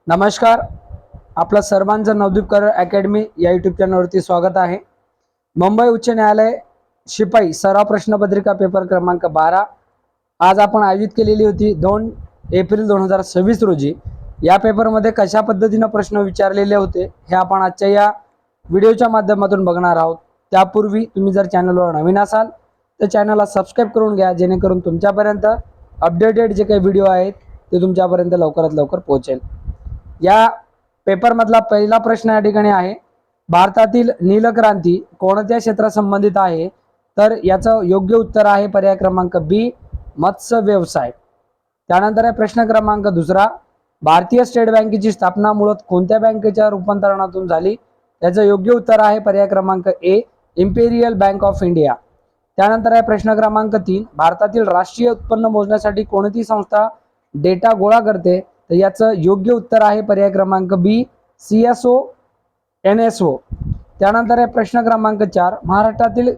नमस्कार. आपलं सर्वांचं नवदीपकर अकॅडमी या यूट्यूब चॅनलवरती स्वागत आहे. मुंबई उच्च न्यायालय शिपाई सराव प्रश्नपत्रिका पेपर क्रमांक 12 आज आपण आयोजित केलेली होती 2 एप्रिल 2026 रोजी. या पेपरमध्ये कशा पद्धतीने प्रश्न विचारलेले होते हे आपण आजच्या या व्हिडिओच्या माध्यमातून बघणार आहोत. त्यापूर्वी तुम्ही जर चॅनलवर नवीन असाल तर चॅनलला सबस्क्राईब करून घ्या, जेणेकरून तुमच्यापर्यंत अपडेटेड जे काही व्हिडिओ आहेत ते तुमच्यापर्यंत लवकरात लवकर पोहोचेल. या पेपरमधला पहिला प्रश्न या ठिकाणी आहे, भारतातील नीलक्रांती कोणत्या क्षेत्रासंबंधित आहे? तर याचं योग्य उत्तर आहे पर्याय क्रमांक बी, मत्स्य व्यवसाय. त्यानंतर आहे प्रश्न क्रमांक दुसरा, भारतीय स्टेट बँकेची स्थापना मूळतः कोणत्या बँकेच्या रूपांतरणातून झाली? याचं योग्य उत्तर आहे पर्याय क्रमांक ए, इम्पेरियल बँक ऑफ इंडिया. त्यानंतर आहे प्रश्न क्रमांक 3, भारतातील राष्ट्रीय उत्पन्न मोजण्यासाठी कोणती संस्था डेटा गोळा करते? तर याचं योग्य उत्तर आहे पर्याय क्रमांक बी, CSO NSO. त्यानंतर आहे प्रश्न क्रमांक 4, महाराष्ट्रातील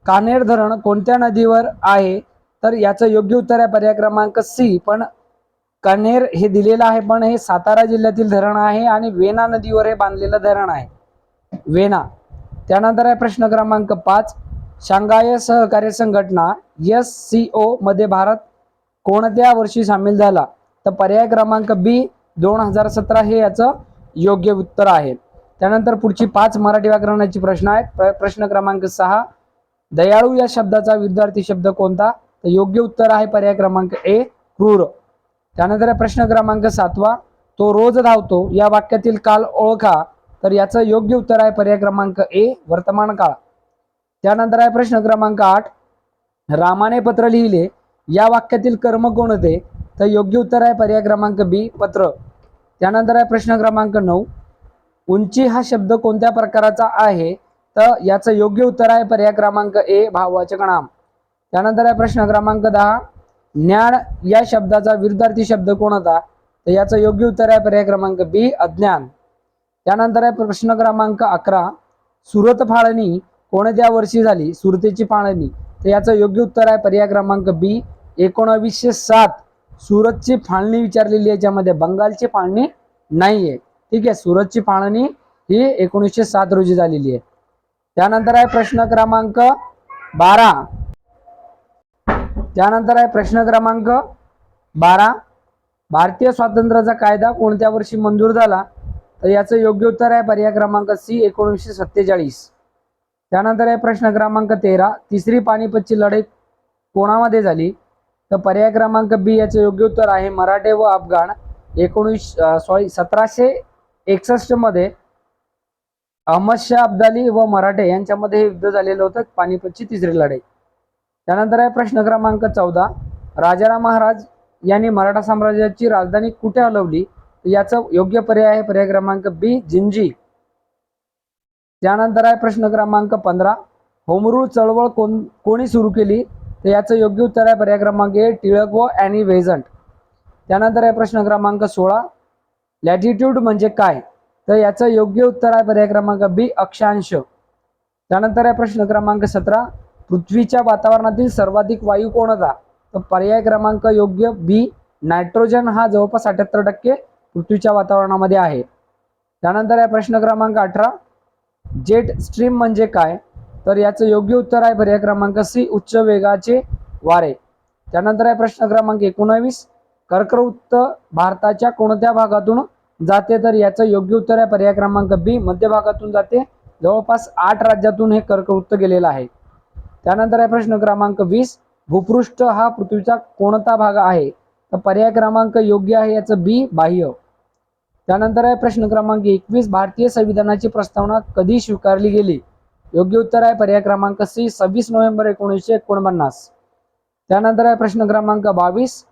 कान्हेर धरण कोणत्या नदीवर आहे? तर याचं योग्य उत्तर आहे पर्याय क्रमांक सी, पण कान्हेर हे दिलेलं आहे, पण हे सातारा जिल्ह्यातील धरण आहे आणि वेना नदीवर हे बांधलेलं धरण आहे, वेना. त्यानंतर आहे प्रश्न क्रमांक 5, शांघाय सहकार्य संघटना SCO मध्ये भारत कोणत्या वर्षी सामील झाला? तर पर्याय क्रमांक बी, 2017 हे याचं योग्य उत्तर आहे. त्यानंतर पुढची 5 मराठी व्याकरणाची प्रश्न आहेत. प्रश्न क्रमांक 6, दयाळू या शब्दाचा विरुद्धार्थी शब्द कोणता? तर योग्य उत्तर आहे पर्याय क्रमांक ए, क्रूर. त्यानंतर प्रश्न क्रमांक 7, तो रोज धावतो या वाक्यातील काल ओळखा. तर याचं योग्य उत्तर आहे पर्याय क्रमांक ए, वर्तमान काळ. त्यानंतर आहे प्रश्न क्रमांक 8, रामाने पत्र लिहिले या वाक्यातील कर्म कोणते? तर योग्य उत्तर आहे पर्याय क्रमांक बी, पत्र. त्यानंतर आहे प्रश्न क्रमांक 9, उंची हा शब्द कोणत्या प्रकाराचा आहे? तर याचं योग्य उत्तर आहे पर्याय क्रमांक ए, भाववाचक नाम. त्यानंतर आहे प्रश्न क्रमांक 10, ज्ञान या शब्दाचा विरुद्धार्थी शब्द कोणता? तर याचं योग्य उत्तर आहे पर्याय क्रमांक बी, अज्ञान. त्यानंतर आहे प्रश्न क्रमांक 11, सुरत फाळणी कोणत्या वर्षी झाली? सुरतेची फाळणी. तर याचं योग्य उत्तर आहे पर्याय क्रमांक बी, 1907. सुरतची फाळणी विचारलेली आहे, याच्यामध्ये बंगालची फाळणी नाहीये. ठीक आहे, सुरतची फाळणी ही 1907 रोजी झालेली आहे. त्यानंतर आहे प्रश्न क्रमांक 12. त्यानंतर आहे प्रश्न क्रमांक 12, भारतीय स्वातंत्र्याचा कायदा कोणत्या वर्षी मंजूर झाला? तर याचं योग्य उत्तर आहे पर्याय क्रमांक सी, 1947. त्यानंतर आहे प्रश्न क्रमांक 13, तिसरी पानिपतची लढाई कोणामध्ये झाली? तर पर्याय क्रमांक बी याचे योग्य उत्तर आहे मराठे व अफगाण. 1761 मध्ये अहमदशाह अब्दाली व मराठे यांच्यामध्ये हे युद्ध झालेलं होतं, पानिपतची तिसरी लढाई. त्यानंतर आहे प्रश्न क्रमांक 14, राजाराम महाराज यांनी मराठा साम्राज्याची राजधानी कुठे हलवली? याचं योग्य पर्याय आहे पर्याय क्रमांक बी, जिंजी. त्यानंतर आहे प्रश्न क्रमांक 15, होमरूल चळवळ कोणी सुरू केली? तर याचं योग्य उत्तर आहे पर्याय क्रमांक ए, टिळक व ॲनी बेझंट. त्यानंतर आहे प्रश्न क्रमांक 16, लॅटिट्यूड म्हणजे काय? तर याचं योग्य उत्तर आहे पर्याय क्रमांक बी, अक्षांश. त्यानंतर आहे प्रश्न क्रमांक 17, पृथ्वीच्या वातावरणातील सर्वाधिक वायू कोणता? तर पर्याय क्रमांक योग्य बी, नायट्रोजन हा जवळपास 78% पृथ्वीच्या वातावरणामध्ये आहे. त्यानंतर आहे प्रश्न क्रमांक 18, जेट स्ट्रीम म्हणजे काय? तर याचं योग्य उत्तर आहे पर्याय क्रमांक सी, उच्च वेगाचे वारे. त्यानंतर आहे प्रश्न क्रमांक 19, कर्कवृत्त भारताच्या कोणत्या भागातून जाते? तर याचं योग्य उत्तर आहे पर्याय क्रमांक बी, मध्य भागातून जाते. जवळपास 8 राज्यातून हे कर्कवृत्त गेलेलं आहे. त्यानंतर आहे प्रश्न क्रमांक 20, भूपृष्ठ हा पृथ्वीचा कोणता भाग आहे? तर पर्याय क्रमांक योग्य आहे याचं बी, बाह्य. त्यानंतर आहे प्रश्न क्रमांक 21, भारतीय संविधानाची प्रस्तावना कधी स्वीकारली गेली? योग्य उत्तर आहे पर्याय क्रमांक सी, 26 नोव्हेंबर 1949. त्यानंतर आहे प्रश्न क्रमांक 22,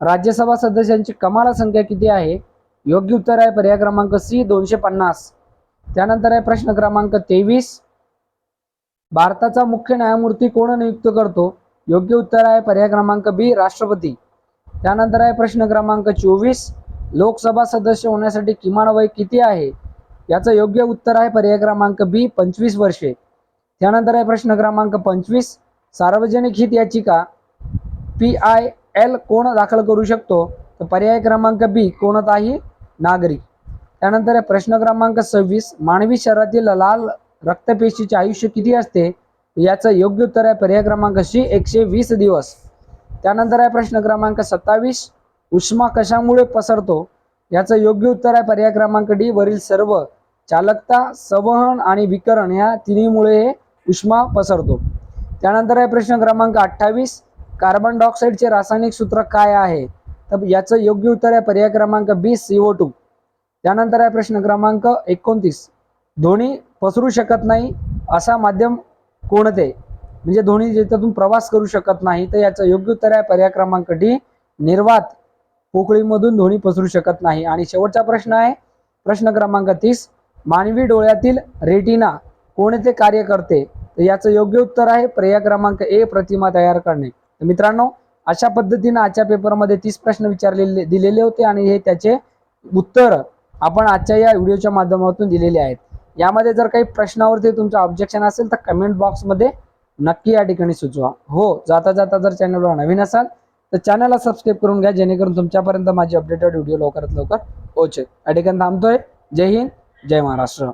राज्यसभा सदस्यांची कमाल संख्या किती आहे? योग्य उत्तर आहे पर्याय क्रमांक सी, 250. त्यानंतर आहे प्रश्न क्रमांक 23, भारताचा मुख्य न्यायमूर्ती कोण नियुक्त करतो? योग्य उत्तर आहे पर्याय क्रमांक बी, राष्ट्रपती. त्यानंतर आहे प्रश्न क्रमांक 24, लोकसभा सदस्य होण्यासाठी किमान वय किती आहे? याचं योग्य उत्तर आहे पर्याय क्रमांक बी, 25 वर्षे. त्यानंतर आहे प्रश्न क्रमांक 25, सार्वजनिक हित याचिका PIL कोण दाखल करू शकतो? तर पर्याय क्रमांक बी, कोणताही नागरिक. त्यानंतर आहे प्रश्न क्रमांक 26, मानवी शरीरातील लाल रक्तपेशीचे आयुष्य किती असते? याचं योग्य उत्तर आहे पर्याय क्रमांक सी 120 दिवस. त्यानंतर आहे प्रश्न क्रमांक 27, उष्मा कशामुळे पसरतो? याचं योग्य उत्तर आहे पर्याय क्रमांक डी वरील सर्व. चालकता, संवहन आणि विकिरण या तिन्हीमुळे हे उष्मा पसरतो. त्यानंतर आहे प्रश्न क्रमांक 28, कार्बन डायऑक्साईडचे रासायनिक सूत्र काय आहे? तर याचं योग्य उत्तर आहे पर्याय क्रमांक बी CO2. त्यानंतर आहे प्रश्न क्रमांक 29, ध्वनी पसरू शकत नाही असा माध्यम कोणते? म्हणजे ध्वनी ज्याच्यातून प्रवास करू शकत नाही, तर याचं योग्य उत्तर आहे पर्याय क्रमांक डी निर्वात. पोकळीमधून ध्वनी पसरू शकत नाही. आणि शेवटचा प्रश्न आहे प्रश्न क्रमांक 30, मानवी डोळ्यातील रेटिना कोणते कार्य करते? तर याचं योग्य उत्तर आहे पर्याय क्रमांक ए प्रतिमा तयार करणे. तर मित्रांनो, अशा पद्धतीने आजच्या पेपरमध्ये 30 प्रश्न दिलेले होते आणि हे त्याचे उत्तर आपण आजच्या या व्हिडिओच्या माध्यमातून दिलेले आहेत. यामध्ये जर काही प्रश्नावरती तुमचं ऑब्जेक्शन असेल तर कमेंट बॉक्समध्ये नक्की या ठिकाणी सुचवा. हो, जाता जाता जर चॅनलवर नवीन असाल तर चॅनलला सबस्क्राईब करून घ्या, जेणेकरून तुमच्यापर्यंत माझी अपडेटेड व्हिडिओ लवकरात लवकर पोहोचेल. या ठिकाणी थांबतोय. जय हिंद, जय महाराष्ट्र.